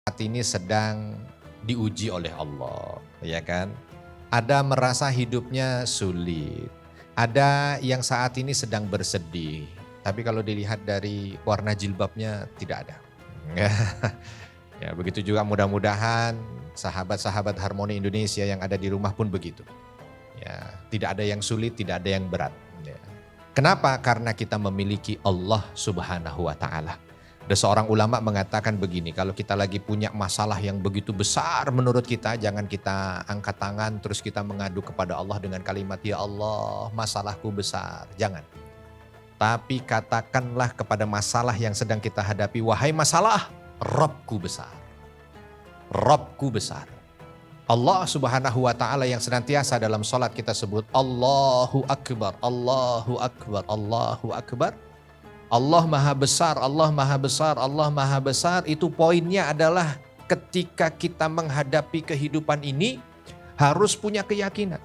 saat ini sedang diuji oleh Allah, ya kan? Ada merasa hidupnya sulit, ada yang saat ini sedang bersedih, tapi kalau dilihat dari warna jilbabnya tidak ada. Ya, begitu juga mudah-mudahan sahabat-sahabat Harmoni Indonesia yang ada di rumah pun begitu. Ya, tidak ada yang sulit, tidak ada yang berat. Ya. Kenapa? Karena kita memiliki Allah Subhanahu wa Ta'ala. Ada seorang ulama mengatakan begini, kalau kita lagi punya masalah yang begitu besar menurut kita, jangan kita angkat tangan terus kita mengadu kepada Allah dengan kalimat, "Ya Allah, masalahku besar." Jangan. Tapi katakanlah kepada masalah yang sedang kita hadapi, "Wahai masalah, Robku besar." Robku besar. Allah Subhanahu wa Ta'ala yang senantiasa dalam salat kita sebut Allahu Akbar, Allahu Akbar, Allahu Akbar. Allah Maha Besar, Allah Maha Besar, Allah Maha Besar. Itu poinnya adalah ketika kita menghadapi kehidupan ini harus punya keyakinan.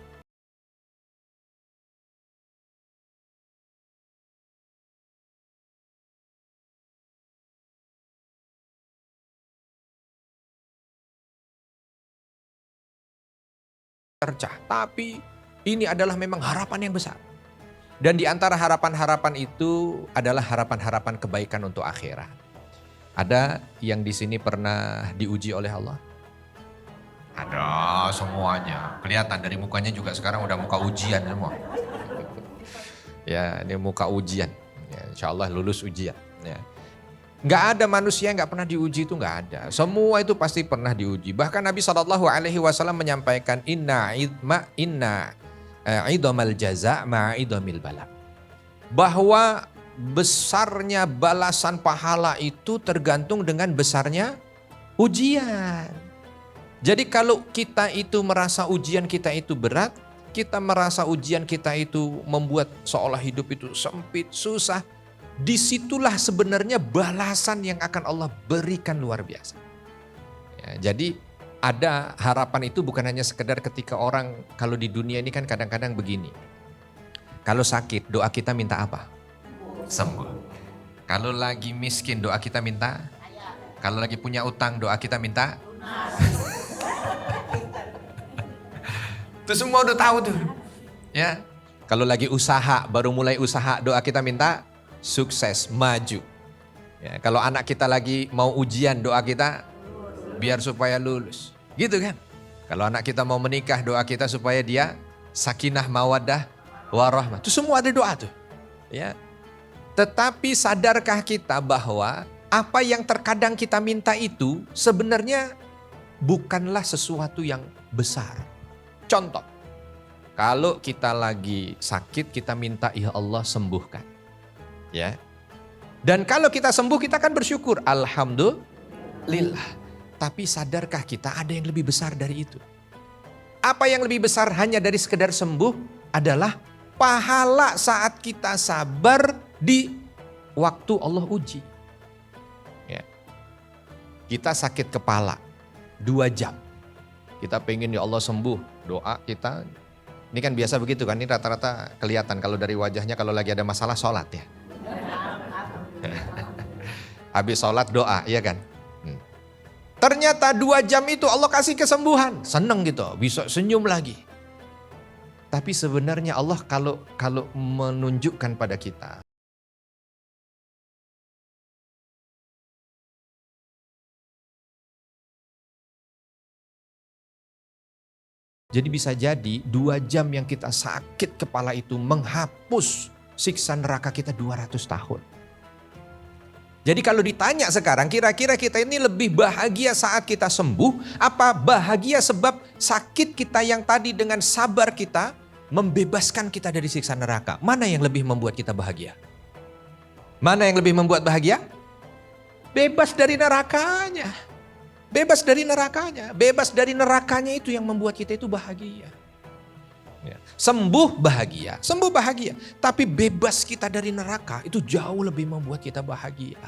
Tercah, tapi ini adalah memang harapan yang besar. Dan di antara harapan-harapan itu adalah harapan-harapan kebaikan untuk akhirat. Ada yang di sini pernah diuji oleh Allah? Ada semuanya. Kelihatan dari mukanya juga sekarang udah muka ujian semua. Ya, ini muka ujian. Ya, insya Allah lulus ujian. Ya. Nggak ada manusia yang nggak pernah diuji, itu nggak ada. Semua itu pasti pernah diuji. Bahkan Nabi SAW menyampaikan inna idomal jaza ma'idomil bala. Bahwa besarnya balasan pahala itu tergantung dengan besarnya ujian. Jadi kalau kita itu merasa ujian kita itu berat, kita merasa ujian kita itu membuat seolah hidup itu sempit, susah, disitulah sebenarnya balasan yang akan Allah berikan luar biasa. Ya, jadi ada harapan itu bukan hanya sekedar ketika orang, kalau di dunia ini kan kadang-kadang begini. Kalau sakit doa kita minta apa? Sembuh. Kalau lagi miskin doa kita minta? Kalau lagi punya utang doa kita minta? Itu semua udah tahu tuh. Ya. Kalau lagi usaha, baru mulai usaha doa kita minta? Sukses, maju. Ya, kalau anak kita lagi mau ujian doa kita biar supaya lulus. Gitu kan? Kalau anak kita mau menikah doa kita supaya dia sakinah mawaddah warahmah. Itu semua ada doa tuh. Ya. Tetapi sadarkah kita bahwa apa yang terkadang kita minta itu sebenarnya bukanlah sesuatu yang besar. Contoh, kalau kita lagi sakit kita minta ya Allah sembuhkan. Ya. Dan kalau kita sembuh kita akan bersyukur, alhamdulillah. Tapi sadarkah kita ada yang lebih besar dari itu? Apa yang lebih besar hanya dari sekedar sembuh adalah pahala saat kita sabar di waktu Allah uji. Ya. Kita sakit kepala 2 jam. Kita pengen ya Allah sembuh, doa kita. Ini kan biasa begitu kan, ini rata-rata kelihatan kalau dari wajahnya kalau lagi ada masalah sholat ya. Habis sholat doa, iya kan? Ternyata 2 jam itu Allah kasih kesembuhan. Seneng gitu, bisa senyum lagi. Tapi sebenarnya Allah kalau menunjukkan pada kita. Jadi bisa jadi 2 jam yang kita sakit kepala itu menghapus siksa neraka kita 200 tahun. Jadi kalau ditanya sekarang kira-kira kita ini lebih bahagia saat kita sembuh, apa bahagia sebab sakit kita yang tadi dengan sabar kita membebaskan kita dari siksa neraka? Mana yang lebih membuat kita bahagia? Mana yang lebih membuat bahagia? Bebas dari nerakanya. Bebas dari nerakanya. Bebas dari nerakanya itu yang membuat kita itu bahagia. Ya. Sembuh bahagia, sembuh bahagia. Tapi bebas kita dari neraka itu jauh lebih membuat kita bahagia.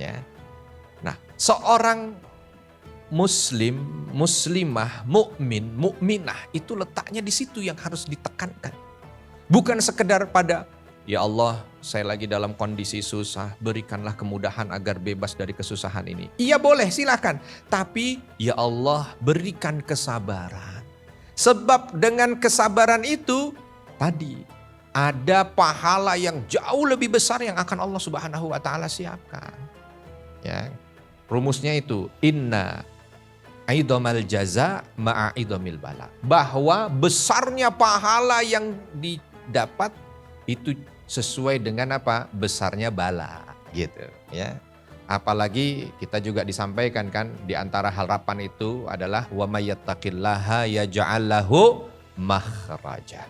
Ya. Nah, seorang muslim, muslimah, mukmin, mukminah itu letaknya di situ yang harus ditekankan. Bukan sekedar pada Ya Allah, saya lagi dalam kondisi susah, berikanlah kemudahan agar bebas dari kesusahan ini. Iya boleh, silakan. Tapi ya Allah, berikan kesabaran. Sebab dengan kesabaran itu, tadi ada pahala yang jauh lebih besar yang akan Allah Subhanahu wa taala siapkan. Ya. Rumusnya itu, inna aidomal jaza ma'a aidomil bala. Bahwa besarnya pahala yang didapat itu sesuai dengan apa? Besarnya bala, gitu ya. Apalagi kita juga disampaikan kan di antara harapan itu adalah wa may yattaqillaha yaj'al lahu makhraja.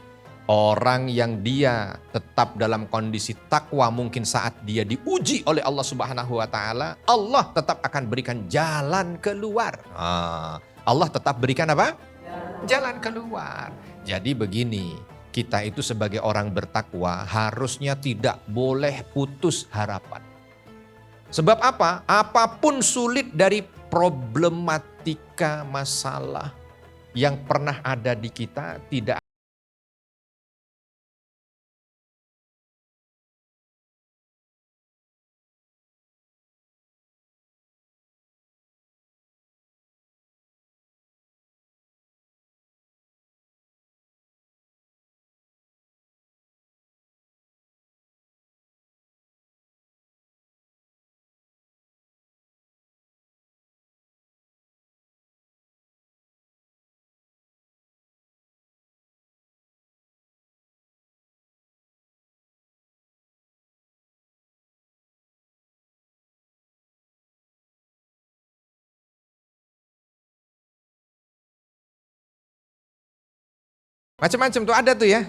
Orang yang dia tetap dalam kondisi takwa mungkin saat dia diuji oleh Allah Subhanahu wa taala, Allah tetap akan berikan jalan keluar. Allah tetap berikan apa? Jalan keluar. Jadi begini, kita itu sebagai orang bertakwa harusnya tidak boleh putus harapan. Sebab apa? Apapun sulit dari problematika masalah yang pernah ada di kita, tidak macam-macam tuh ada tuh ya.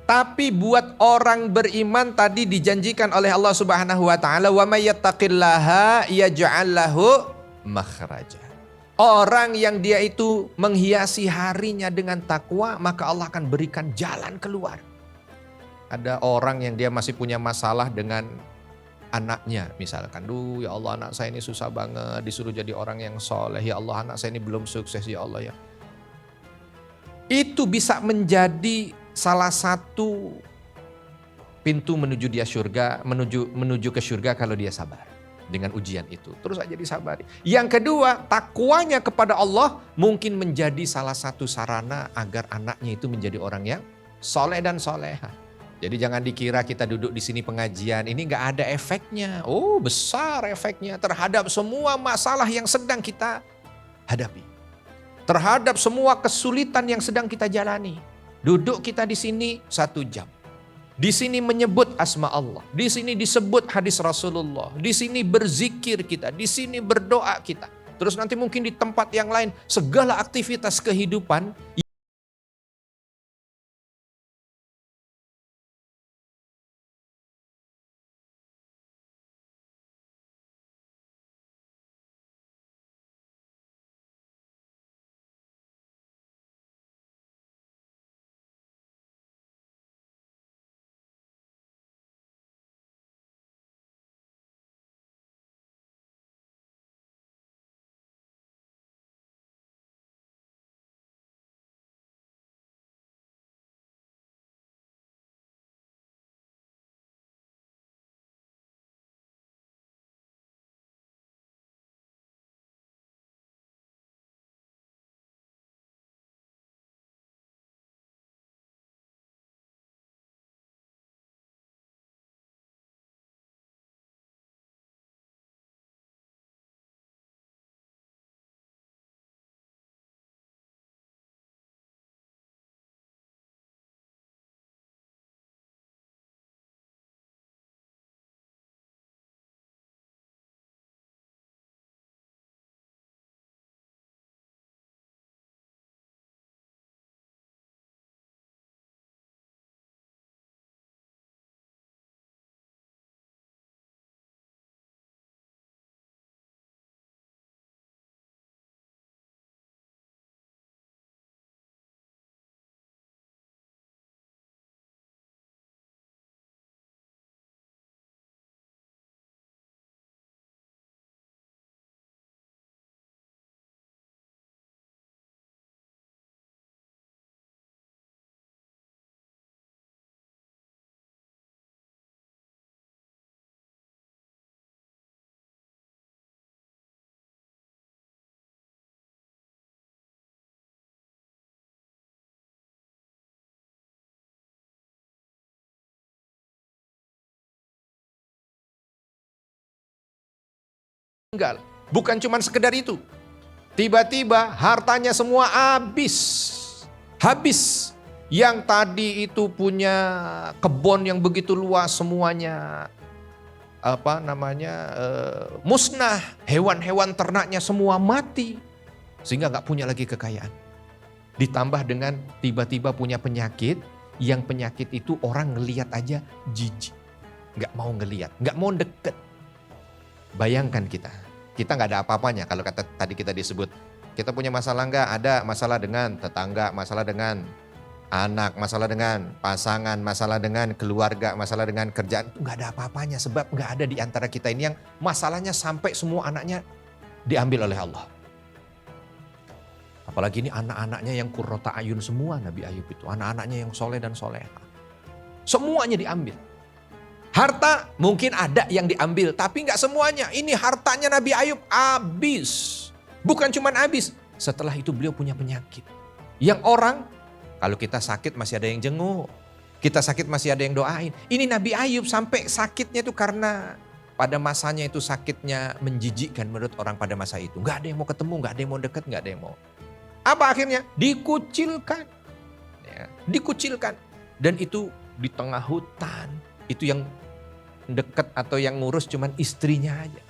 Tapi buat orang beriman tadi dijanjikan oleh Allah Subhanahu wa taala, wa may yattaqillaha yaj'al lahu makhraja. Orang yang dia itu menghiasi harinya dengan takwa, maka Allah akan berikan jalan keluar. Ada orang yang dia masih punya masalah dengan anaknya misalkan. Duh ya Allah, anak saya ini susah banget, disuruh jadi orang yang soleh. Ya Allah, anak saya ini belum sukses ya Allah ya. Itu bisa menjadi salah satu pintu menuju dia surga, menuju ke surga kalau dia sabar dengan ujian itu. Terus aja disabari. Yang kedua, takwanya kepada Allah mungkin menjadi salah satu sarana agar anaknya itu menjadi orang yang soleh dan soleha. Jadi jangan dikira kita duduk di sini pengajian, ini gak ada efeknya. Oh, besar efeknya terhadap semua masalah yang sedang kita hadapi. Terhadap semua kesulitan yang sedang kita jalani. Duduk kita di sini 1 jam. Di sini menyebut asma Allah. Di sini disebut hadis Rasulullah. Di sini berzikir kita. Di sini berdoa kita. Terus nanti mungkin di tempat yang lain, segala aktivitas kehidupan meninggal. Bukan cuma sekedar itu. Tiba-tiba hartanya semua habis. Habis. Yang tadi itu punya kebun yang begitu luas semuanya musnah. Hewan-hewan ternaknya semua mati. Sehingga gak punya lagi kekayaan. Ditambah dengan tiba-tiba punya penyakit. Yang penyakit itu orang ngelihat aja jijik. Gak mau ngelihat, gak mau deket. Bayangkan kita gak ada apa-apanya kalau kata tadi kita disebut. Kita punya masalah gak? Ada masalah dengan tetangga, masalah dengan anak, masalah dengan pasangan, masalah dengan keluarga, masalah dengan kerjaan. Itu gak ada apa-apanya sebab gak ada di antara kita ini yang masalahnya sampai semua anaknya diambil oleh Allah. Apalagi ini anak-anaknya yang qurrata ayun semua Nabi Ayub itu. Anak-anaknya yang soleh dan soleha. Semuanya diambil. Harta mungkin ada yang diambil, tapi nggak semuanya. Ini hartanya Nabi Ayub habis. Bukan cuma habis, setelah itu beliau punya penyakit. Yang orang, kalau kita sakit masih ada yang jenguk. Kita sakit masih ada yang doain. Ini Nabi Ayub sampai sakitnya itu karena pada masanya itu sakitnya menjijikkan menurut orang pada masa itu. Nggak ada yang mau ketemu, nggak ada yang mau dekat, nggak ada yang mau. Apa akhirnya? Dikucilkan. Ya, dikucilkan. Dan itu di tengah hutan. Itu yang dekat atau yang ngurus cuman istrinya aja.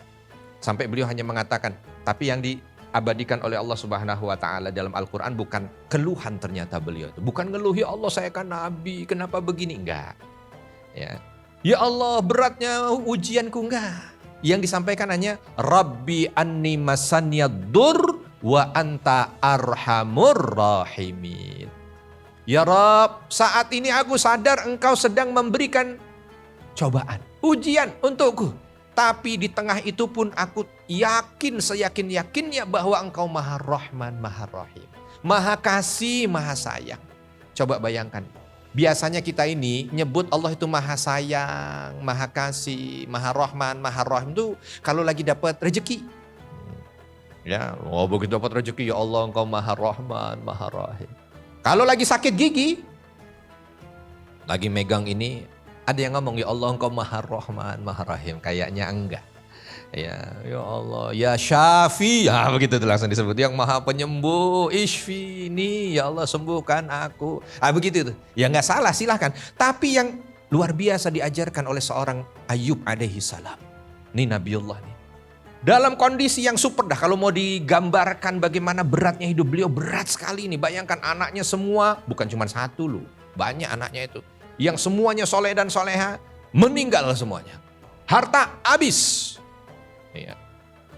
Sampai beliau hanya mengatakan, tapi yang diabadikan oleh Allah Subhanahu wa taala dalam Al-Qur'an bukan keluhan ternyata beliau itu. Bukan ngeluh, ya Allah saya kan nabi, kenapa begini? Enggak. Ya Allah beratnya ujianku, enggak. Yang disampaikan hanya Rabbi anni masanniyad-dur wa anta arhamur rahimin. Ya Rabb, saat ini aku sadar engkau sedang memberikan cobaan, ujian untukku. Tapi di tengah itu pun aku yakin, seyakin-yakinnya bahwa engkau maha rahman, maha rahim. Maha kasih, maha sayang. Coba bayangkan, biasanya kita ini nyebut Allah itu maha sayang, maha kasih, maha rahman, maha rahim itu kalau lagi dapat rezeki. Ya, begitu dapat rezeki, ya Allah engkau maha rahman, maha rahim. Kalau lagi sakit gigi, lagi megang ini, ada yang ngomong, ya Allah engkau maha rahman, maha rahim. Kayaknya enggak. Ya Allah, ya syafi, ya begitu tuh langsung disebut. Yang maha penyembuh, ishfini, ya Allah sembuhkan aku. Begitu tuh. Ya enggak salah, silahkan. Tapi yang luar biasa diajarkan oleh seorang Ayub alaihi salam. Ini Nabiullah nih. Dalam kondisi yang super dah, kalau mau digambarkan bagaimana beratnya hidup beliau, berat sekali nih. Bayangkan anaknya semua, bukan cuma satu loh, banyak anaknya itu. Yang semuanya soleh dan soleha, meninggal semuanya. Harta habis. Ya.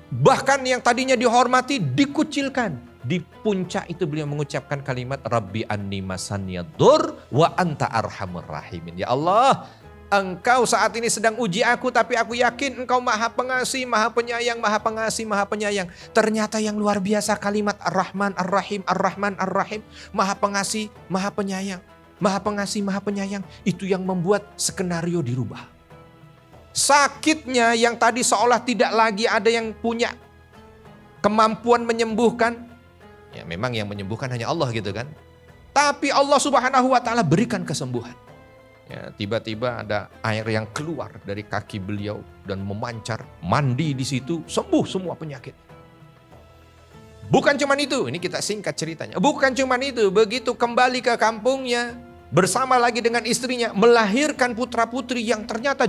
Bahkan yang tadinya dihormati, dikucilkan. Di puncak itu beliau mengucapkan kalimat, Rabbi anni masanniyad-dur wa anta arhamur rahimin. Ya Allah, engkau saat ini sedang uji aku, tapi aku yakin engkau maha pengasih, maha penyayang, maha pengasih, maha penyayang. Ternyata yang luar biasa kalimat Ar-Rahman, Ar-Rahim, Ar-Rahman, Ar-Rahim. Maha pengasih, maha penyayang. Maha pengasih, maha penyayang. Itu yang membuat skenario dirubah. Sakitnya yang tadi seolah tidak lagi ada yang punya kemampuan menyembuhkan. Ya memang yang menyembuhkan hanya Allah gitu kan. Tapi Allah Subhanahu wa taala berikan kesembuhan. Ya, tiba-tiba ada air yang keluar dari kaki beliau dan memancar, mandi di situ, sembuh semua penyakit. Bukan cuma itu, ini kita singkat ceritanya. Bukan cuma itu, begitu kembali ke kampungnya, bersama lagi dengan istrinya, melahirkan putra-putri yang ternyata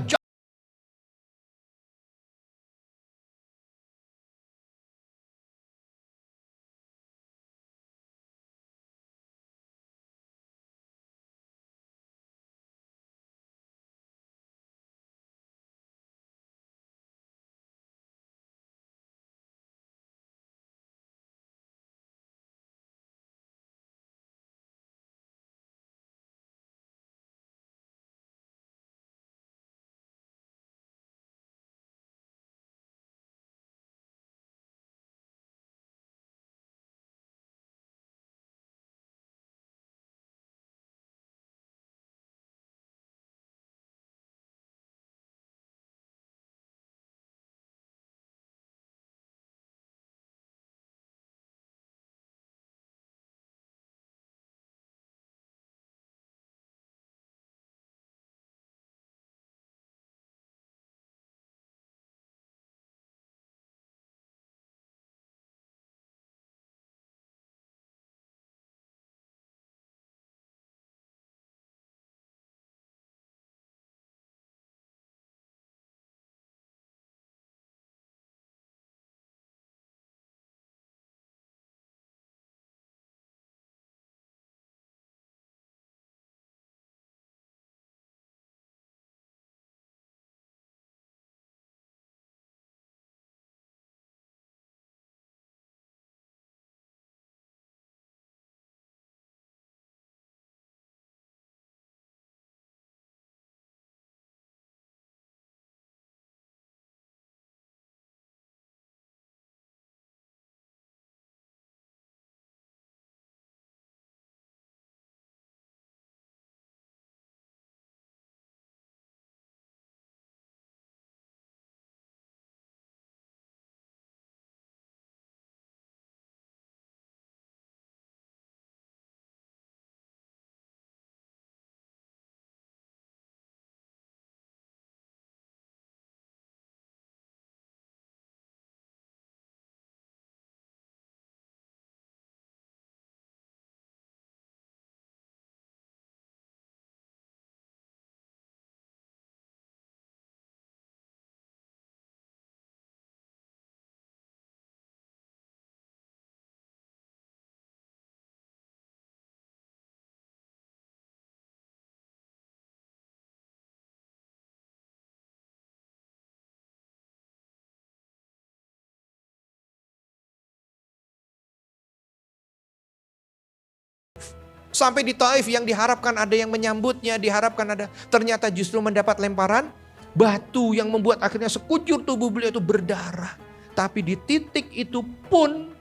Sampai di Taif yang diharapkan ada yang menyambutnya, diharapkan ada, ternyata justru mendapat lemparan batu yang membuat akhirnya sekujur tubuh beliau itu berdarah. Tapi di titik itu pun,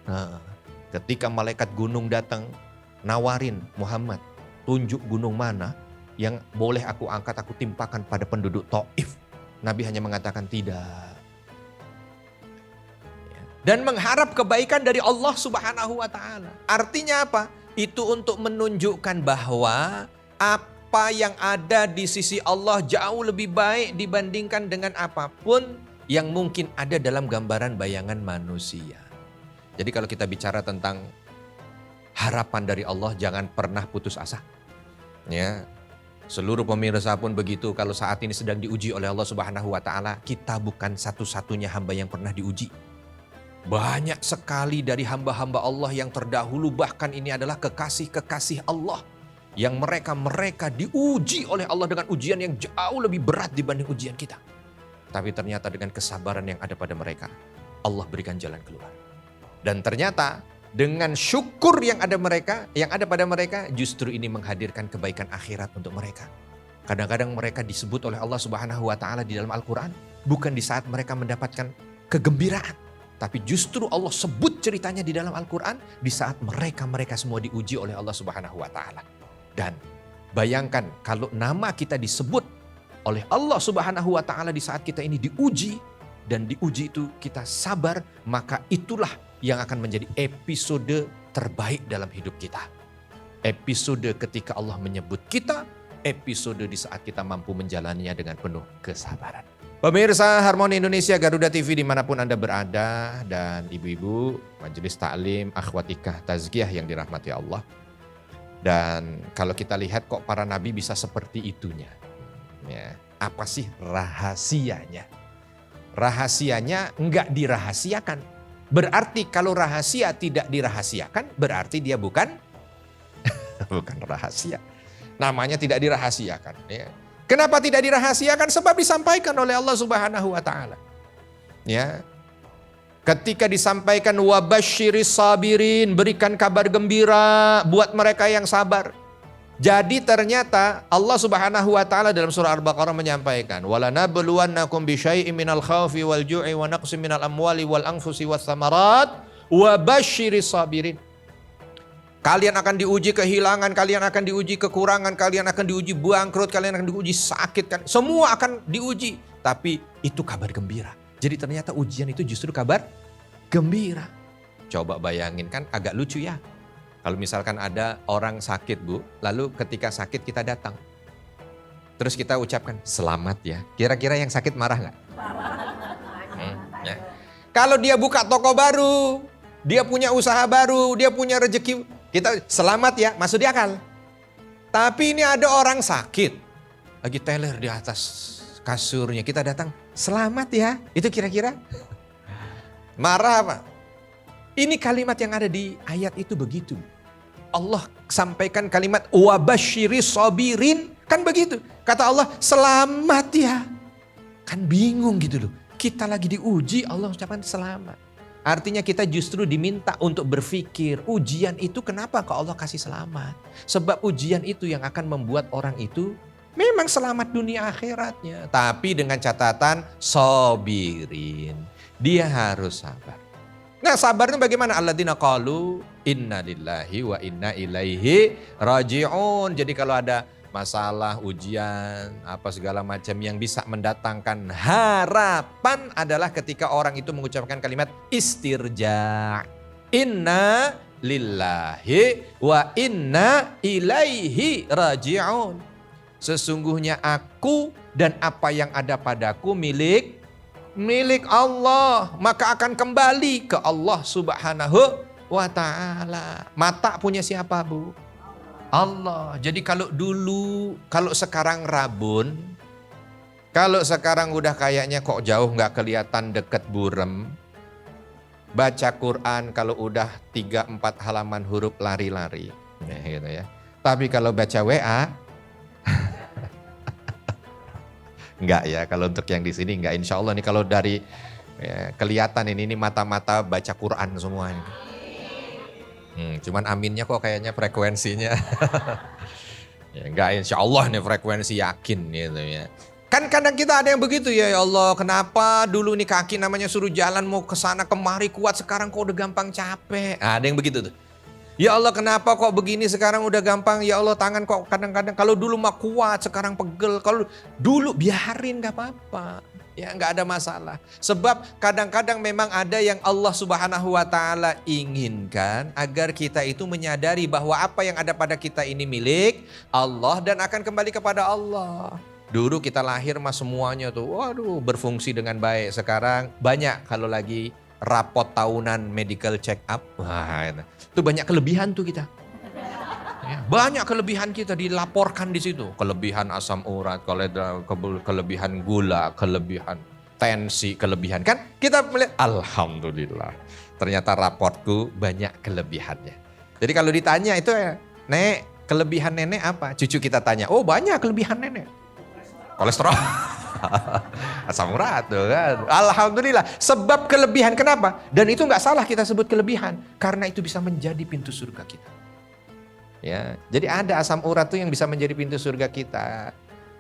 ketika malaikat gunung datang, nawarin Muhammad, tunjuk gunung mana yang boleh aku angkat, aku timpakan pada penduduk Taif. Nabi hanya mengatakan tidak. Dan mengharap kebaikan dari Allah Subhanahu wa Ta'ala. Artinya apa? Itu untuk menunjukkan bahwa apa yang ada di sisi Allah jauh lebih baik dibandingkan dengan apapun yang mungkin ada dalam gambaran bayangan manusia. Jadi kalau kita bicara tentang harapan dari Allah, jangan pernah putus asa. Ya, seluruh pemirsa pun begitu. Kalau saat ini sedang diuji oleh Allah Subhanahu wa Ta'ala, kita bukan satu-satunya hamba yang pernah diuji. Banyak sekali dari hamba-hamba Allah yang terdahulu, bahkan ini adalah kekasih-kekasih Allah yang mereka diuji oleh Allah dengan ujian yang jauh lebih berat dibanding ujian kita. Tapi ternyata dengan kesabaran yang ada pada mereka, Allah berikan jalan keluar. Dan ternyata dengan syukur yang ada pada mereka, justru ini menghadirkan kebaikan akhirat untuk mereka. Kadang-kadang mereka disebut oleh Allah Subhanahu wa Ta'ala di dalam Al-Quran, bukan di saat mereka mendapatkan kegembiraan. Tapi justru Allah sebut ceritanya di dalam Al-Quran di saat mereka semua diuji oleh Allah Subhanahu wa Ta'ala. Dan bayangkan kalau nama kita disebut oleh Allah Subhanahu wa Ta'ala di saat kita ini diuji, dan diuji itu kita sabar, maka itulah yang akan menjadi episode terbaik dalam hidup kita. Episode ketika Allah menyebut kita, episode di saat kita mampu menjalaninya dengan penuh kesabaran. Pemirsa Harmoni Indonesia, Garuda TV dimanapun Anda berada, dan ibu-ibu, majelis taklim, akhwatikah, tazkiyah yang dirahmati Allah. Dan kalau kita lihat kok para nabi bisa seperti itunya. Ya, apa sih rahasianya? Rahasianya enggak dirahasiakan. Berarti kalau rahasia tidak dirahasiakan, berarti dia bukan rahasia. Namanya tidak dirahasiakan. Ya. Kenapa tidak dirahasiakan? Sebab disampaikan oleh Allah Subhanahu wa Ta'ala. Ya. Ketika disampaikan wabasyiris sabirin, berikan kabar gembira buat mereka yang sabar. Jadi ternyata Allah Subhanahu wa Ta'ala dalam surah Al-Baqarah menyampaikan, walanabluwannakum bisyai'in minal khaufi wal ju'i wa naqsin minal amwali wal anfusi was samarat wabasyiris sabirin. Kalian akan diuji kehilangan, kalian akan diuji kekurangan, kalian akan diuji bangkrut, kalian akan diuji sakit, semua akan diuji. Tapi itu kabar gembira. Jadi ternyata ujian itu justru kabar gembira. Coba bayangin, kan agak lucu ya. Kalau misalkan ada orang sakit Bu, lalu ketika sakit kita datang. Terus kita ucapkan selamat ya. Kira-kira yang sakit marah gak? Ya. Kalau dia buka toko baru, dia punya usaha baru, dia punya rezeki, kita selamat ya, masuk di akal. Tapi ini ada orang sakit, lagi teler di atas kasurnya, kita datang, selamat ya. Itu kira-kira marah apa? Ini kalimat yang ada di ayat itu begitu. Allah sampaikan kalimat wabasyiris sabirin, kan begitu. Kata Allah, selamat ya. Kan bingung gitu loh. Kita lagi diuji, Allah ucapkan selamat. Artinya kita justru diminta untuk berpikir, ujian itu kenapa kok Allah kasih selamat? Sebab ujian itu yang akan membuat orang itu memang selamat dunia akhiratnya. Tapi dengan catatan sabirin. Dia harus sabar. Nah, sabar itu bagaimana? Alladzina qalu inna lillahi wa inna ilaihi raji'un. Jadi kalau ada masalah, ujian, apa segala macam yang bisa mendatangkan harapan adalah ketika orang itu mengucapkan kalimat istirja. Inna lillahi wa inna ilaihi raji'un. Sesungguhnya aku dan apa yang ada padaku milik Allah. Maka akan kembali ke Allah Subhanahu wa Ta'ala. Mata punya siapa Bu? Allah. Jadi kalau sekarang rabun, kalau sekarang udah kayaknya kok jauh nggak kelihatan, deket burem. Baca Quran kalau udah 3-4 halaman huruf lari-lari. Ya, gitu ya. Tapi kalau baca WA, enggak ya. Kalau untuk yang di sini enggak, insya Allah nih kalau dari kelihatan ini mata-mata baca Quran semuanya. Cuman aminnya kok kayaknya frekuensinya. Ya enggak, insya Allah nih frekuensi yakin gitu ya. Kan kadang kita ada yang begitu ya Allah, kenapa dulu nih kaki namanya suruh jalan mau ke sana kemari kuat, sekarang kok udah gampang capek. Ada yang begitu tuh. Ya Allah kenapa kok begini sekarang udah gampang, ya Allah tangan kok kadang-kadang kalau dulu mah kuat sekarang pegel, kalau dulu biarin gak apa-apa. Ya nggak ada masalah. Sebab kadang-kadang memang ada yang Allah Subhanahu wa taala inginkan agar kita itu menyadari bahwa apa yang ada pada kita ini milik Allah dan akan kembali kepada Allah. Dulu kita lahir mah semuanya tuh waduh berfungsi dengan baik. Sekarang banyak kalau lagi rapot tahunan medical check up. Wah, itu banyak kelebihan tuh kita. Ya, banyak kelebihan kita dilaporkan di situ. Kelebihan asam urat, kelebihan gula, kelebihan tensi, kelebihan. Kan kita melihat, alhamdulillah. Ternyata raportku banyak kelebihannya. Jadi kalau ditanya itu ya, Nek, kelebihan nenek apa? Cucu kita tanya, oh banyak kelebihan nenek. Kolesterol. Asam urat tuh kan. Alhamdulillah. Sebab kelebihan, kenapa? Dan itu gak salah kita sebut kelebihan. Karena itu bisa menjadi pintu surga kita. Ya, jadi ada asam urat tuh yang bisa menjadi pintu surga kita.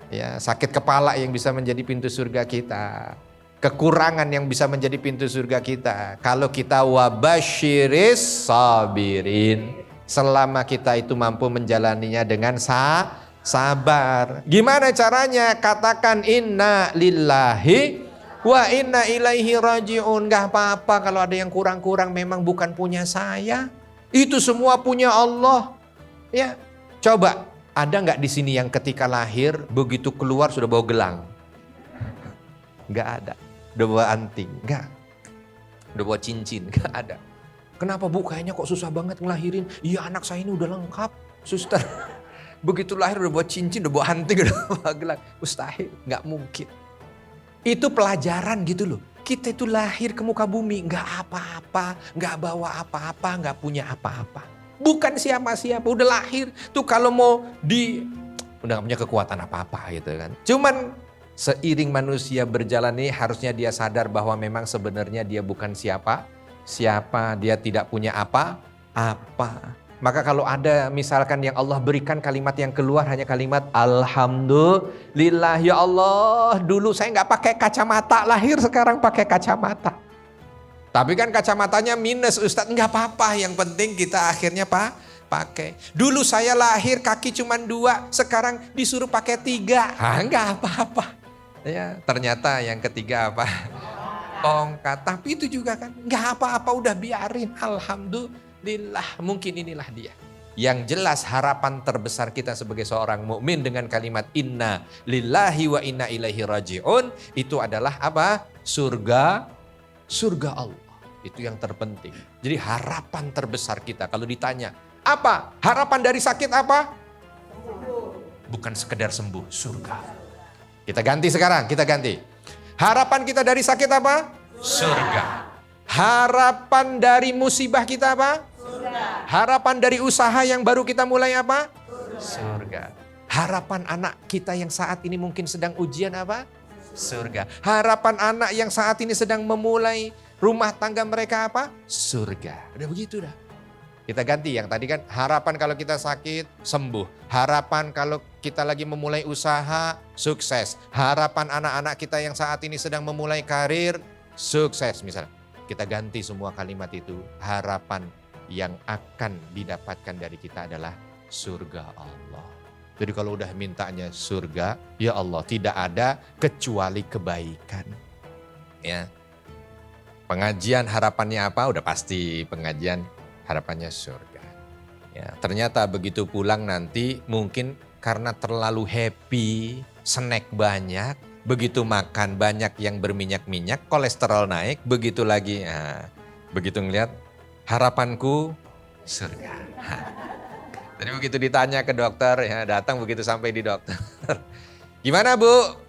Ya, sakit kepala yang bisa menjadi pintu surga kita. Kekurangan yang bisa menjadi pintu surga kita. Kalau kita wabasyiris sabirin, selama kita itu mampu menjalaninya dengan sabar. Gimana caranya? Katakan inna lillahi wa inna ilaihi rajiun. Gak apa-apa kalau ada yang kurang-kurang, memang bukan punya saya. Itu semua punya Allah. Ya, coba ada nggak di sini yang ketika lahir begitu keluar sudah bawa gelang? Nggak ada. Udah bawa anting? Nggak. Udah bawa cincin? Nggak ada. Kenapa Bu? Kayaknya kok susah banget ngelahirin. Iya anak saya ini udah lengkap, suster. Begitu lahir udah bawa cincin, udah bawa anting, udah bawa gelang. Mustahil, nggak mungkin. Itu pelajaran gitu loh. Kita itu lahir ke muka bumi, nggak apa-apa, nggak bawa apa-apa, nggak punya apa-apa. Bukan siapa-siapa, udah lahir. Tuh kalau mau udah gak punya kekuatan apa-apa gitu kan. Cuman seiring manusia berjalan ini harusnya dia sadar bahwa memang sebenarnya dia bukan siapa, dia tidak punya apa-apa. Maka kalau ada misalkan yang Allah berikan kalimat yang keluar hanya kalimat alhamdulillah ya Allah. Dulu saya gak pakai kacamata, lahir sekarang pakai kacamata. Tapi kan kacamatanya minus Ustadz, nggak apa-apa, yang penting kita akhirnya pakai. Dulu saya lahir kaki cuma 2, sekarang disuruh pakai 3. Nggak apa-apa. Ya, ternyata yang ketiga apa? Tongkat. Tapi itu juga kan nggak apa-apa, udah biarin. Alhamdulillah, mungkin inilah dia. Yang jelas harapan terbesar kita sebagai seorang mukmin dengan kalimat inna lillahi wa inna ilaihi rajiun itu adalah apa? Surga Allah. Itu yang terpenting. Jadi harapan terbesar kita kalau ditanya, apa? Harapan dari sakit apa? Bukan sekedar sembuh, surga. Kita ganti sekarang, kita ganti. Harapan kita dari sakit apa? Surga. Harapan dari musibah kita apa? Surga. Harapan dari usaha yang baru kita mulai apa? Surga. Harapan anak kita yang saat ini mungkin sedang ujian apa? Surga. Harapan anak yang saat ini sedang memulai rumah tangga mereka apa? Surga. Udah begitu dah. Kita ganti yang tadi kan harapan kalau kita sakit sembuh. Harapan kalau kita lagi memulai usaha sukses. Harapan anak-anak kita yang saat ini sedang memulai karir sukses misalnya. Kita ganti semua kalimat itu. Harapan yang akan didapatkan dari kita adalah surga Allah. Jadi kalau udah mintanya surga, ya Allah tidak ada kecuali kebaikan. Ya. Pengajian harapannya apa? Udah pasti pengajian harapannya surga. Ya, ternyata begitu pulang nanti mungkin karena terlalu happy, snack banyak, begitu makan banyak yang berminyak-minyak, kolesterol naik, begitu lagi. Nah, begitu ngeliat harapanku surga. Jadi begitu ditanya ke dokter, ya datang begitu sampai di dokter. Gimana Bu?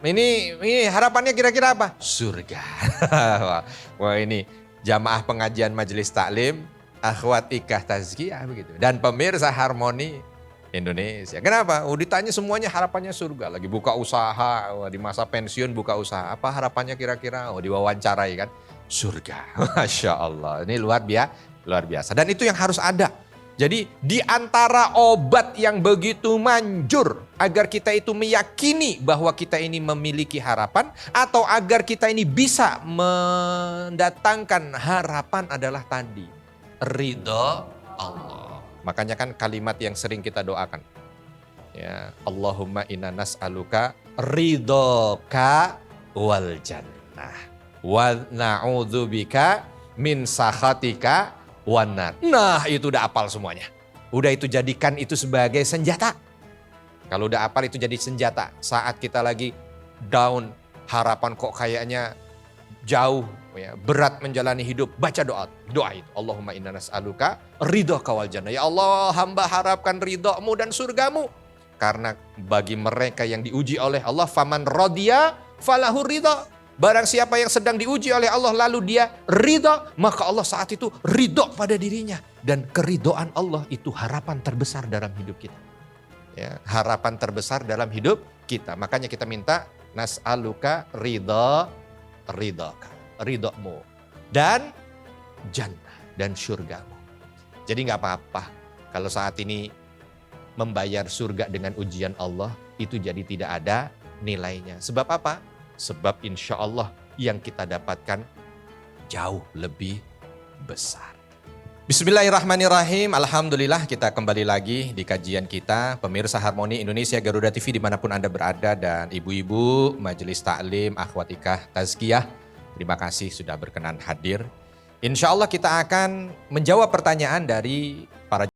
Ini harapannya kira-kira apa? Surga. Wah ini jamaah pengajian majelis taklim, akhwat ikah tazkiyah begitu. Dan pemirsa Harmoni Indonesia. Kenapa? Ditanya semuanya harapannya surga. Lagi buka usaha, di masa pensiun buka usaha. Apa harapannya kira-kira? Diwawancarai kan? Surga. Masya Allah. Ini luar Luar biasa. Dan itu yang harus ada. Jadi di antara obat yang begitu manjur agar kita itu meyakini bahwa kita ini memiliki harapan atau agar kita ini bisa mendatangkan harapan adalah tadi ridho Allah. Makanya kan kalimat yang sering kita doakan. Ya, Allahumma inna nas'aluka ridhoka wal jannah wa na'udzubika min sakhatika wanar. Nah, itu udah apal semuanya. Udah itu jadikan itu sebagai senjata. Kalau udah apal itu jadi senjata. Saat kita lagi down, harapan kok kayaknya jauh, ya, berat menjalani hidup, baca doa itu. Allahumma inna nas'aluka ridhoka wal jannah. Ya Allah, hamba harapkan ridhomu dan surgamu. Karena bagi mereka yang diuji oleh Allah, faman radiya falahu ridho. Barang siapa yang sedang diuji oleh Allah lalu dia ridho, maka Allah saat itu ridho pada dirinya. Dan keridhaan Allah itu harapan terbesar dalam hidup kita. Ya, harapan terbesar dalam hidup kita. Makanya kita minta nas'aluka ridhomu dan jannah dan surgamu. Jadi gak apa-apa kalau saat ini membayar surga dengan ujian Allah itu jadi tidak ada nilainya. Sebab apa? Sebab insya Allah yang kita dapatkan jauh lebih besar. Bismillahirrahmanirrahim. Alhamdulillah kita kembali lagi di kajian kita. Pemirsa Harmoni Indonesia Garuda TV dimanapun Anda berada dan ibu-ibu, majelis taklim, akhwatikah, tazkiyah. Terima kasih sudah berkenan hadir. Insya Allah kita akan menjawab pertanyaan dari para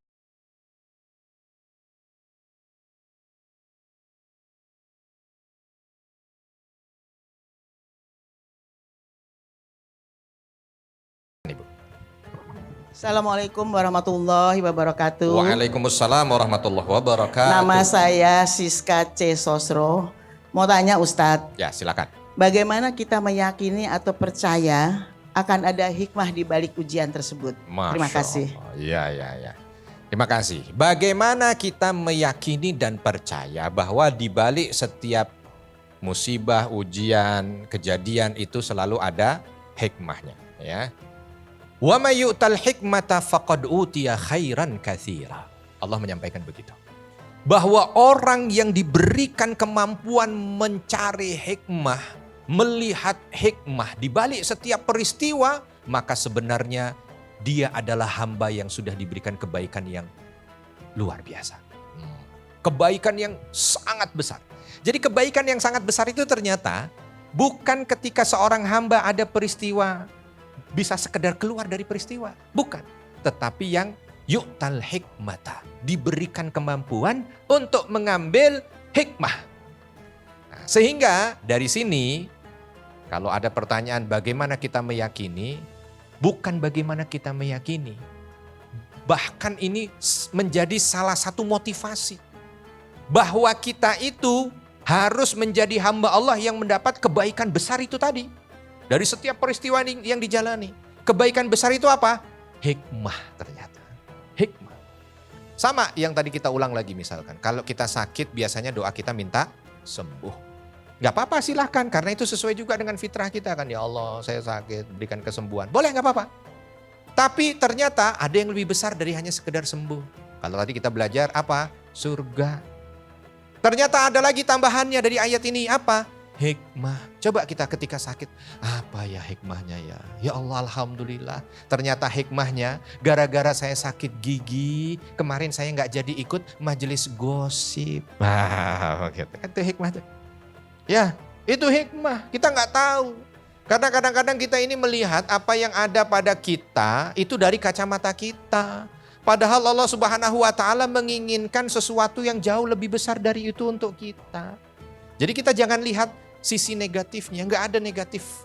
Assalamualaikum warahmatullahi wabarakatuh. Waalaikumsalam warahmatullahi wabarakatuh. Nama saya Siska C. Sosro. Mau tanya Ustadz. Ya, silakan. Bagaimana kita meyakini atau percaya akan ada hikmah di balik ujian tersebut? Terima kasih. Ya. Terima kasih. Bagaimana kita meyakini dan percaya bahwa di balik setiap musibah, ujian, kejadian itu selalu ada hikmahnya, ya. Wa may yu'tal hikmata faqad utiya khairan katsira. Allah menyampaikan begitu. Bahwa orang yang diberikan kemampuan mencari hikmah, melihat hikmah di balik setiap peristiwa, maka sebenarnya dia adalah hamba yang sudah diberikan kebaikan yang luar biasa. Kebaikan yang sangat besar. Jadi kebaikan yang sangat besar itu ternyata bukan ketika seorang hamba ada peristiwa bisa sekedar keluar dari peristiwa. Bukan. Tetapi yang yu'tal hikmata. Diberikan kemampuan untuk mengambil hikmah. Nah, sehingga dari sini kalau ada pertanyaan bagaimana kita meyakini. Bukan bagaimana kita meyakini. Bahkan ini menjadi salah satu motivasi. Bahwa kita itu harus menjadi hamba Allah yang mendapat kebaikan besar itu tadi. Dari setiap peristiwa yang dijalani. Kebaikan besar itu apa? Hikmah ternyata. Hikmah. Sama yang tadi kita ulang lagi misalkan. Kalau kita sakit biasanya doa kita minta sembuh. Gak apa-apa silahkan. Karena itu sesuai juga dengan fitrah kita kan. Ya Allah saya sakit berikan kesembuhan. Boleh gak apa-apa. Tapi ternyata ada yang lebih besar dari hanya sekedar sembuh. Kalau tadi kita belajar apa? Surga. Ternyata ada lagi tambahannya dari ayat ini apa? Hikmah. Coba kita ketika sakit, apa ya hikmahnya ya? Ya Allah alhamdulillah. Ternyata hikmahnya gara-gara saya sakit gigi, kemarin saya gak jadi ikut majelis gosip. Wah, gitu. Itu hikmah. Ya, itu hikmah. Kita gak tahu. Karena kadang-kadang kita ini melihat apa yang ada pada kita itu dari kacamata kita. Padahal Allah Subhanahu wa taala menginginkan sesuatu yang jauh lebih besar dari itu untuk kita. Jadi kita jangan lihat sisi negatifnya, nggak ada negatif.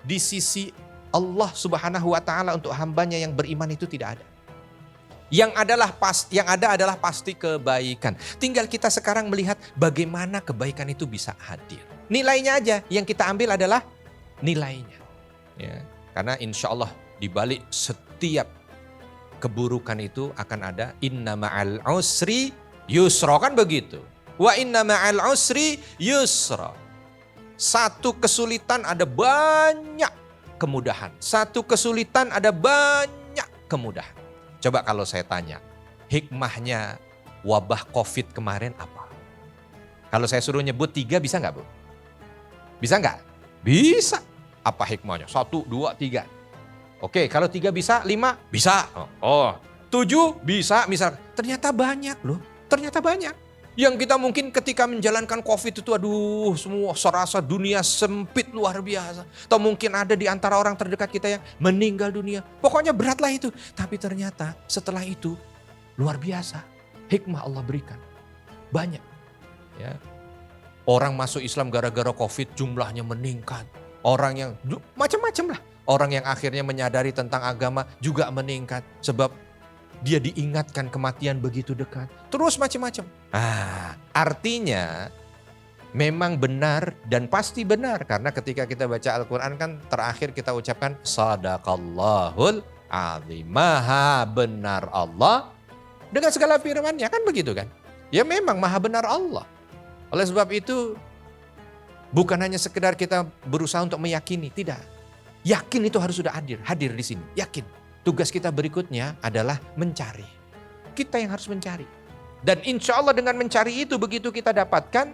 Di sisi Allah Subhanahu wa taala untuk hambanya yang beriman itu tidak ada. Yang ada adalah pasti kebaikan. Tinggal kita sekarang melihat bagaimana kebaikan itu bisa hadir. Nilainya aja yang kita ambil adalah nilainya. Ya, karena insya Allah di balik setiap keburukan itu akan ada inna ma'al usri yusra, kan begitu. Wa inna ma'al usri yusra. Satu kesulitan ada banyak kemudahan. Satu kesulitan ada banyak kemudahan. Coba kalau saya tanya, hikmahnya wabah COVID kemarin apa? Kalau saya suruh nyebut 3 bisa nggak Bu? Bisa nggak? Bisa. Apa hikmahnya? 1, 2, 3. Oke, kalau 3 bisa, 5 bisa. Oh, 7 bisa misal. Ternyata banyak loh, ternyata banyak. Yang kita mungkin ketika menjalankan COVID itu aduh semua serasa dunia sempit luar biasa. Atau mungkin ada di antara orang terdekat kita yang meninggal dunia. Pokoknya beratlah itu. Tapi ternyata setelah itu luar biasa. Hikmah Allah berikan. Banyak. Ya. Orang masuk Islam gara-gara COVID jumlahnya meningkat. Orang yang macam-macam lah. Orang yang akhirnya menyadari tentang agama juga meningkat. Sebab dia diingatkan kematian begitu dekat. Terus macam-macam. Artinya memang benar dan pasti benar. Karena ketika kita baca Al-Quran kan terakhir kita ucapkan Sadaqallahul Azim. Maha benar Allah dengan segala firman-Nya, kan begitu kan. Ya memang maha benar Allah. Oleh sebab itu bukan hanya sekedar kita berusaha untuk meyakini. Tidak. Yakin itu harus sudah hadir di sini. Yakin. Tugas kita berikutnya adalah mencari. Kita yang harus mencari. Dan insya Allah dengan mencari itu begitu kita dapatkan,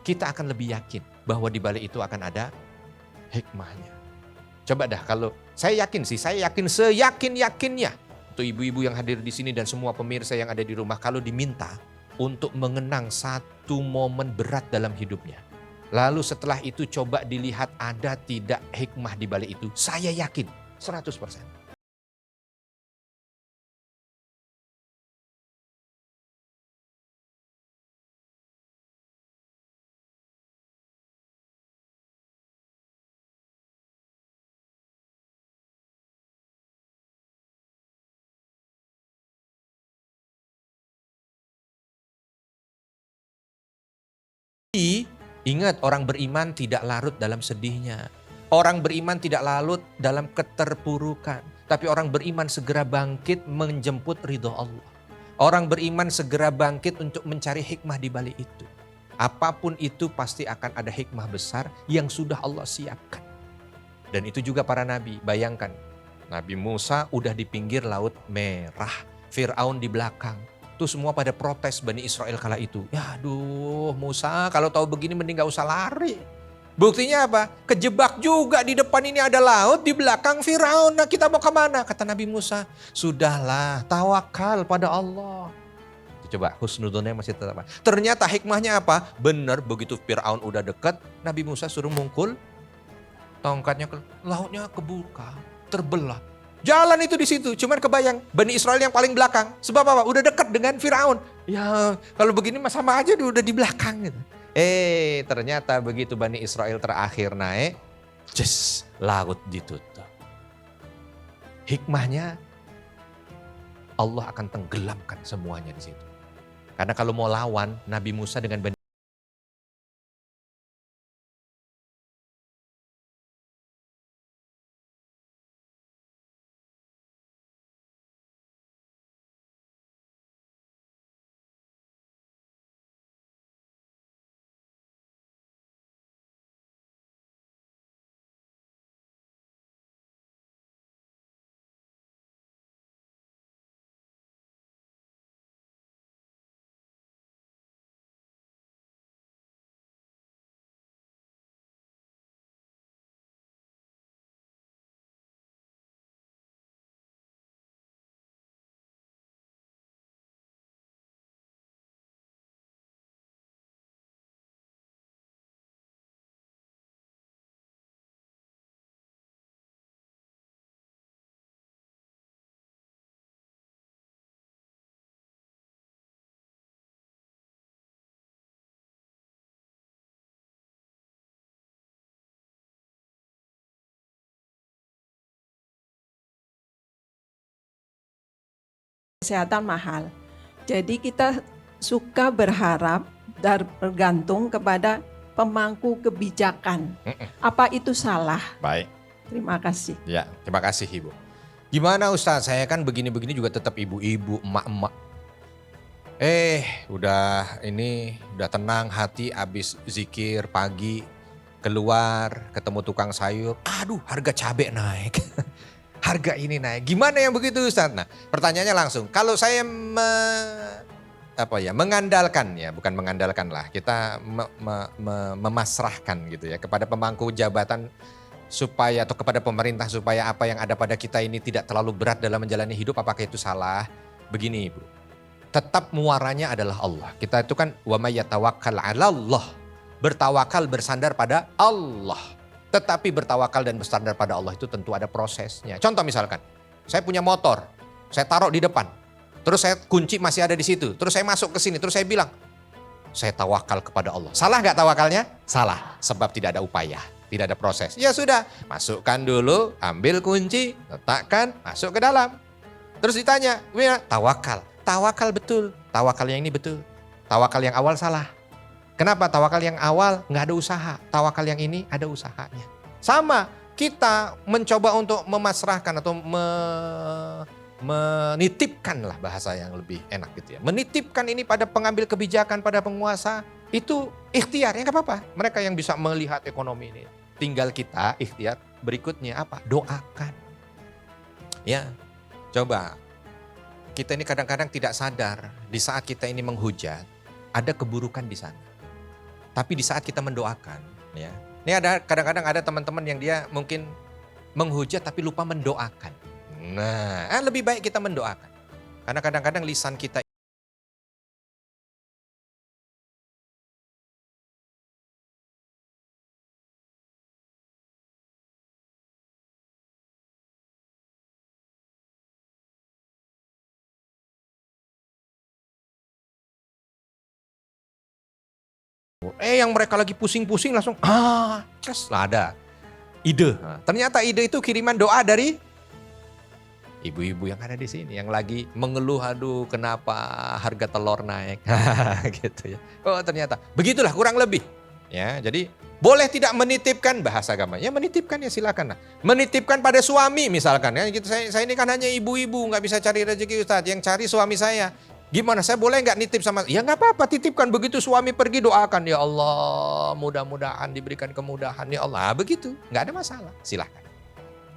kita akan lebih yakin bahwa di balik itu akan ada hikmahnya. Coba dah kalau saya yakin sih, saya yakin seyakin-yakinnya. Untuk ibu-ibu yang hadir di sini dan semua pemirsa yang ada di rumah, kalau diminta untuk mengenang satu momen berat dalam hidupnya. Lalu setelah itu coba dilihat ada tidak hikmah di balik itu. Saya yakin 100%. Ingat, orang beriman tidak larut dalam sedihnya. Orang beriman tidak larut dalam keterpurukan. Tapi orang beriman segera bangkit menjemput ridho Allah. Orang beriman segera bangkit untuk mencari hikmah di balik itu. Apapun itu pasti akan ada hikmah besar yang sudah Allah siapkan. Dan itu juga para nabi. Bayangkan, Nabi Musa udah di pinggir Laut Merah. Fir'aun di belakang. Tuh semua pada protes Bani Israel kala itu. Ya aduh Musa kalau tahu begini mending gak usah lari. Buktinya apa? Kejebak juga di depan ini ada laut, di belakang Firaun. Nah kita mau kemana? Kata Nabi Musa, sudahlah tawakal pada Allah. Coba husnudonnya masih tetap apa? Ternyata hikmahnya apa? Benar begitu Firaun udah dekat, Nabi Musa suruh mungkul tongkatnya, lautnya kebuka, terbelah. Jalan itu di situ, cuman kebayang Bani Israel yang paling belakang. Sebab apa? Udah dekat dengan Firaun. Ya kalau begini mah sama aja dia udah di belakang gitu. Ternyata begitu Bani Israel terakhir naik, laut ditutup. Hikmahnya Allah akan tenggelamkan semuanya di situ. Karena kalau mau lawan Nabi Musa dengan Bani kesehatan mahal. Jadi kita suka berharap dan bergantung kepada pemangku kebijakan. Apa itu salah? Baik. Terima kasih. Ya, terima kasih Ibu. Gimana Ustaz? Saya kan begini-begini juga tetap ibu-ibu, emak-emak. Udah tenang hati abis zikir pagi, keluar ketemu tukang sayur. Aduh, harga cabai naik. harga ini naik. Gimana yang begitu Ustaz? Nah, pertanyaannya langsung. Kalau saya mengandalkan ya, bukan mengandalkan lah. Kita memasrahkan gitu ya kepada pemangku jabatan supaya atau kepada pemerintah supaya apa yang ada pada kita ini tidak terlalu berat dalam menjalani hidup, apakah itu salah? Begini Ibu. Tetap muaranya adalah Allah. Kita itu kan wa may yatawakkal 'alallah. Bertawakal bersandar pada Allah. Tetapi bertawakal dan bersandar pada Allah itu tentu ada prosesnya. Contoh misalkan, saya punya motor, saya taruh di depan. Terus saya kunci masih ada di situ. Terus saya masuk ke sini, terus saya bilang, saya tawakal kepada Allah. Salah nggak tawakalnya? Salah, sebab tidak ada upaya, tidak ada proses. Ya sudah, masukkan dulu, ambil kunci, letakkan, masuk ke dalam. Terus ditanya, tawakal. Tawakal betul, tawakal yang ini betul. Tawakal yang awal salah. Kenapa? Tawakal yang awal nggak ada usaha. Tawakal yang ini ada usahanya. Sama, kita mencoba untuk memasrahkan atau menitipkan lah bahasa yang lebih enak gitu ya. Menitipkan ini pada pengambil kebijakan, pada penguasa. Itu ikhtiar, ya nggak apa-apa. Mereka yang bisa melihat ekonomi ini. Tinggal kita ikhtiar berikutnya apa? Doakan. Ya, coba. Kita ini kadang-kadang tidak sadar di saat kita ini menghujat, ada keburukan di sana. Tapi di saat kita mendoakan, ya. Ini ada kadang-kadang ada teman-teman yang dia mungkin menghujat tapi lupa mendoakan. Nah, lebih baik kita mendoakan. Karena kadang-kadang lisan kita yang mereka lagi pusing-pusing langsung terus lah ada ide. Nah, ternyata ide itu kiriman doa dari ibu-ibu yang ada di sini yang lagi mengeluh, aduh kenapa harga telur naik gitu ya. Oh ternyata begitulah kurang lebih ya. Jadi boleh tidak menitipkan bahasa agama ya, menitipkan ya silakan lah. Menitipkan pada suami misalkan ya gitu, saya ini kan hanya ibu-ibu nggak bisa cari rezeki Ustadz, yang cari suami saya. Gimana, saya boleh nggak nitip sama? Ya nggak apa-apa, titipkan. Begitu suami pergi doakan, ya Allah mudah-mudahan diberikan kemudahan, ya Allah. Begitu, nggak ada masalah, silahkan.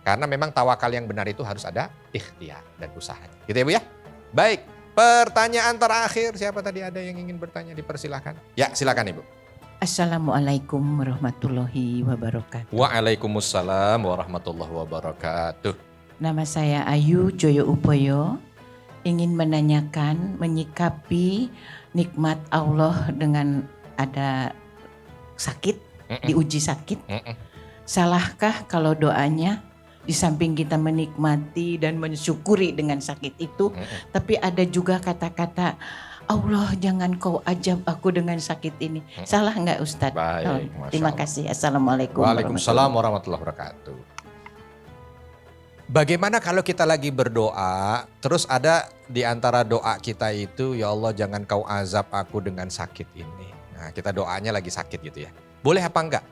Karena memang tawakal yang benar itu harus ada ikhtiar dan usahanya. Gitu ya Bu ya? Baik, pertanyaan terakhir. Siapa tadi ada yang ingin bertanya, dipersilahkan. Ya silakan Ibu. Assalamualaikum warahmatullahi wabarakatuh. Waalaikumsalam warahmatullahi wabarakatuh. Nama saya Ayu Joyo Upoyo. Ingin menanyakan, menyikapi nikmat Allah dengan ada sakit, diuji sakit. Salahkah kalau doanya di samping kita menikmati dan mensyukuri dengan sakit itu, tapi ada juga kata-kata, Allah jangan kau ajab aku dengan sakit ini. Salah nggak Ustadz? Baik, terima kasih. Assalamualaikum. Waalaikumsalam warahmatullahi wabarakatuh. Bagaimana kalau kita lagi berdoa, terus ada di antara doa kita itu, ya Allah jangan kau azab aku dengan sakit ini. Nah kita doanya lagi sakit gitu ya. Boleh apa enggak?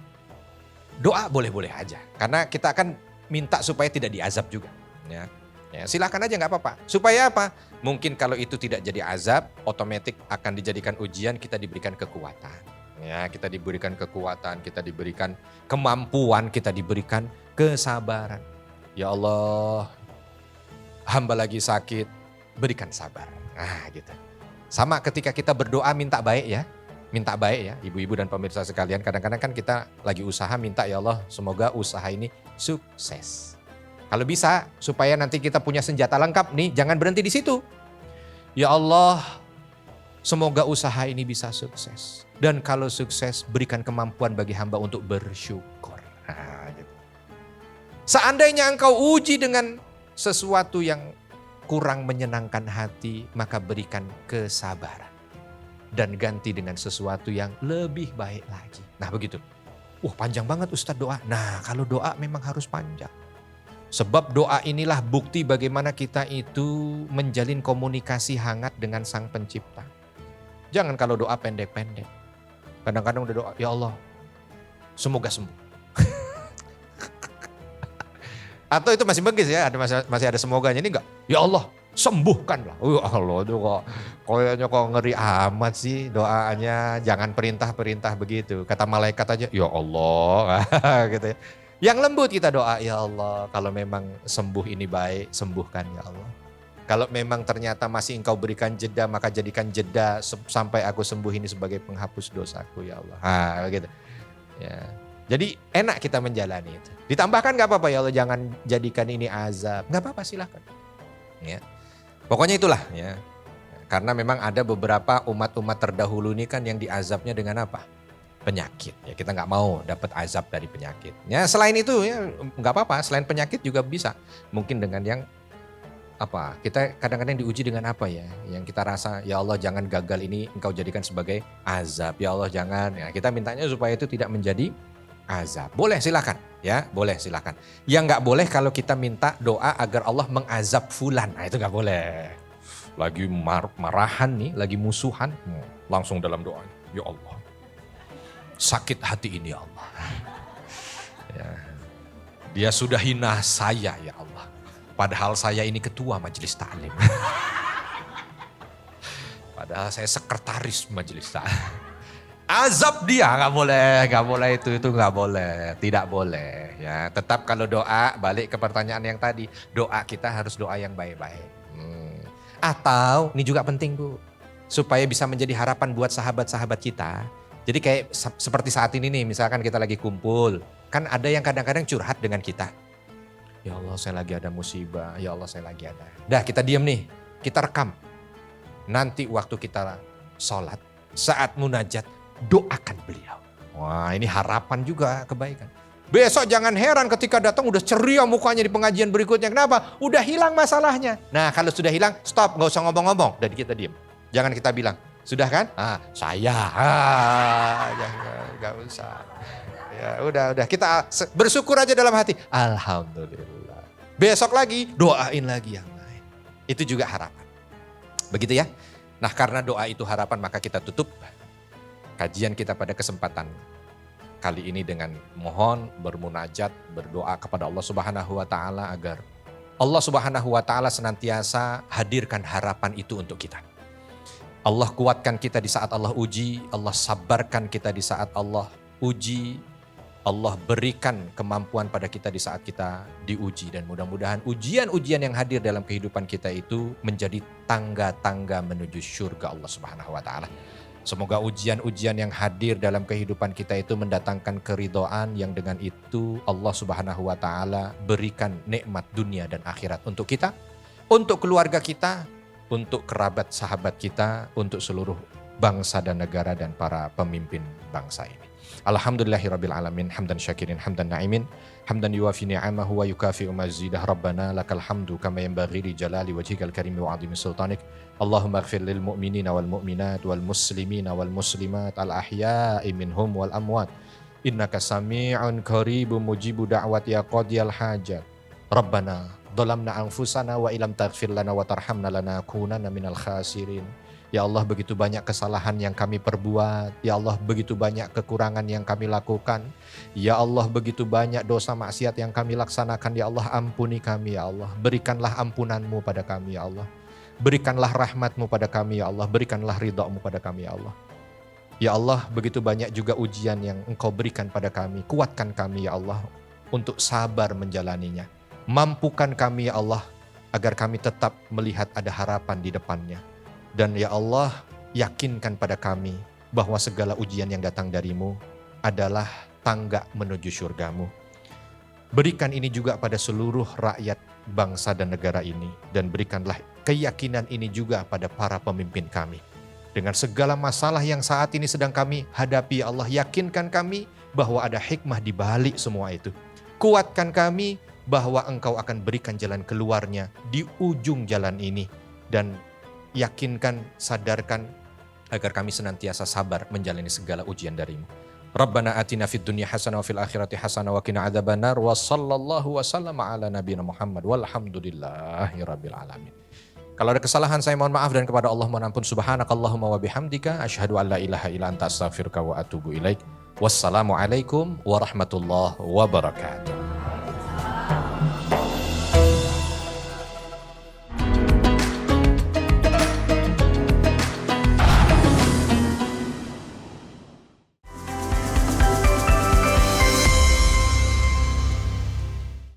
Doa boleh-boleh aja. Karena kita akan minta supaya tidak diazab juga. Ya, silakan aja nggak apa-apa. Supaya apa? Mungkin kalau itu tidak jadi azab, otomatis akan dijadikan ujian, kita diberikan kekuatan. Ya, kita diberikan kekuatan, kita diberikan kemampuan, kita diberikan kesabaran. Ya Allah, hamba lagi sakit, berikan sabar. Nah gitu. Sama ketika kita berdoa minta baik ya. Minta baik ya, ibu-ibu dan pemirsa sekalian. Kadang-kadang kan kita lagi usaha minta, ya Allah semoga usaha ini sukses. Kalau bisa supaya nanti kita punya senjata lengkap nih, jangan berhenti di situ. Ya Allah, semoga usaha ini bisa sukses. Dan kalau sukses, berikan kemampuan bagi hamba untuk bersyukur. Nah, gitu. Seandainya engkau uji dengan sesuatu yang kurang menyenangkan hati, maka berikan kesabaran. Dan ganti dengan sesuatu yang lebih baik lagi. Nah begitu. Panjang banget Ustadz doa. Nah kalau doa memang harus panjang. Sebab doa inilah bukti bagaimana kita itu menjalin komunikasi hangat dengan Sang Pencipta. Jangan kalau doa pendek-pendek. Kadang-kadang udah doa, ya Allah semoga sembuh. Atau itu masih bagus ya, masih ada semoganya, ini enggak. Ya Allah sembuhkanlah. Allah itu kayaknya kok ngeri amat sih doanya. Jangan perintah-perintah begitu. Kata malaikat aja, ya Allah gitu ya. Yang lembut kita doa, ya Allah kalau memang sembuh ini baik, sembuhkan ya Allah. Kalau memang ternyata masih Engkau berikan jeda, maka jadikan jeda sampai aku sembuh ini sebagai penghapus dosaku ya Allah. Gitu. Ya. Jadi enak kita menjalani itu. Ditambahkan gak apa-apa ya Allah, jangan jadikan ini azab. Gak apa-apa, silahkan. Ya. Pokoknya itulah ya. Karena memang ada beberapa umat-umat terdahulu ini kan yang diazabnya dengan apa? Penyakit. Ya kita nggak mau dapat azab dari penyakit. Ya selain itu ya nggak apa-apa. Selain penyakit juga bisa. Mungkin dengan yang apa? Kita kadang-kadang diuji dengan apa ya? Yang kita rasa ya Allah jangan gagal ini Engkau jadikan sebagai azab. Ya Allah jangan. Ya kita mintanya supaya itu tidak menjadi azab. Boleh silakan. Ya boleh silakan. Yang nggak boleh kalau kita minta doa agar Allah mengazab fulan. Nah itu nggak boleh. Lagi marahan nih, lagi musuhan. Langsung dalam doa. Ya Allah. Sakit hati ini ya Allah. Ya. Dia sudah hina saya ya Allah. Padahal saya ini ketua majelis taklim. Padahal saya sekretaris majelis taklim. Azab dia nggak boleh itu nggak boleh, tidak boleh. Ya tetap kalau doa balik ke pertanyaan yang tadi, doa kita harus doa yang baik-baik. Atau ini juga penting Bu, supaya bisa menjadi harapan buat sahabat-sahabat kita. Jadi kayak seperti saat ini nih, misalkan kita lagi kumpul. Kan ada yang kadang-kadang curhat dengan kita. Ya Allah saya lagi ada musibah, ya Allah saya lagi ada. Dah kita diam nih, kita rekam. Nanti waktu kita sholat, saat munajat, doakan beliau. Wah ini harapan juga kebaikan. Besok jangan heran ketika datang udah ceria mukanya di pengajian berikutnya. Kenapa? Udah hilang masalahnya. Nah kalau sudah hilang, stop, gak usah ngomong-ngomong. Dan kita diam. Jangan kita bilang, sudah kan? Saya. Jangan, gak usah. Ya udah. Kita bersyukur aja dalam hati. Alhamdulillah. Besok lagi, doain lagi yang lain. Itu juga harapan. Begitu ya. Nah karena doa itu harapan, maka kita tutup kajian kita pada kesempatan kali ini dengan mohon bermunajat, berdoa kepada Allah Subhanahu wa taala agar Allah Subhanahu wa taala senantiasa hadirkan harapan itu untuk kita. Allah kuatkan kita di saat Allah uji, Allah sabarkan kita di saat Allah uji, Allah berikan kemampuan pada kita di saat kita diuji, dan mudah-mudahan ujian-ujian yang hadir dalam kehidupan kita itu menjadi tangga-tangga menuju surga Allah Subhanahu wa taala. Semoga ujian-ujian yang hadir dalam kehidupan kita itu mendatangkan keridhaan yang dengan itu Allah Subhanahu wa taala berikan nikmat dunia dan akhirat untuk kita, untuk keluarga kita, untuk kerabat sahabat kita, untuk seluruh bangsa dan negara dan para pemimpin bangsa ini. Alhamdulillahirabbil alamin, hamdan syakirin, hamdan na'imin, hamdan yuwafi ni'amahu wa yukafi'u mazidah. Rabbana lakal hamdu kama yanbaghi li jalali wajhikal karimi wa 'azimi sultanik. Allahumma ighfir lil mu'minina wal mu'minat wal muslimina wal muslimat al ahya'i minhum wal amwat. Innaka sami'un qaribun mujibu da'wat ya qadiyal hajat. Rabbana dhalamna anfusana wa ilam taghfir lana wa tarhamna lanakunanna minal khasirin. Ya Allah, begitu banyak kesalahan yang kami perbuat. Ya Allah, begitu banyak kekurangan yang kami lakukan. Ya Allah, begitu banyak dosa maksiat yang kami laksanakan. Ya Allah, ampuni kami ya Allah. Berikanlah ampunan-Mu pada kami ya Allah. Berikanlah rahmat-Mu pada kami ya Allah. Berikanlah ridha-Mu pada kami ya Allah. Ya Allah, begitu banyak juga ujian yang Engkau berikan pada kami. Kuatkan kami ya Allah untuk sabar menjalaninya. Mampukan kami ya Allah agar kami tetap melihat ada harapan di depannya. Dan ya Allah, yakinkan pada kami bahwa segala ujian yang datang dari-Mu adalah tangga menuju surga-Mu. Berikan ini juga pada seluruh rakyat bangsa dan negara ini. Dan berikanlah keyakinan ini juga pada para pemimpin kami. Dengan segala masalah yang saat ini sedang kami hadapi, ya Allah, yakinkan kami bahwa ada hikmah di balik semua itu. Kuatkan kami bahwa Engkau akan berikan jalan keluarnya di ujung jalan ini. Dan yakinkan, sadarkan agar kami senantiasa sabar menjalani segala ujian dari-Mu. Rabbana atina fid dunya hasanah wa fil akhirati hasanah wa qina adzabannar wa sallallahu wa sallama ala nabiyina Muhammad walhamdulillahi rabbil alamin. Kalau ada kesalahan saya mohon maaf, dan kepada Allah mohon ampun. Subhanakallahumma wa bihamdika asyhadu an la ilaha illa anta astaghfiruka wa atubu ilaik. Wassalamualaikum warahmatullahi wabarakatuh.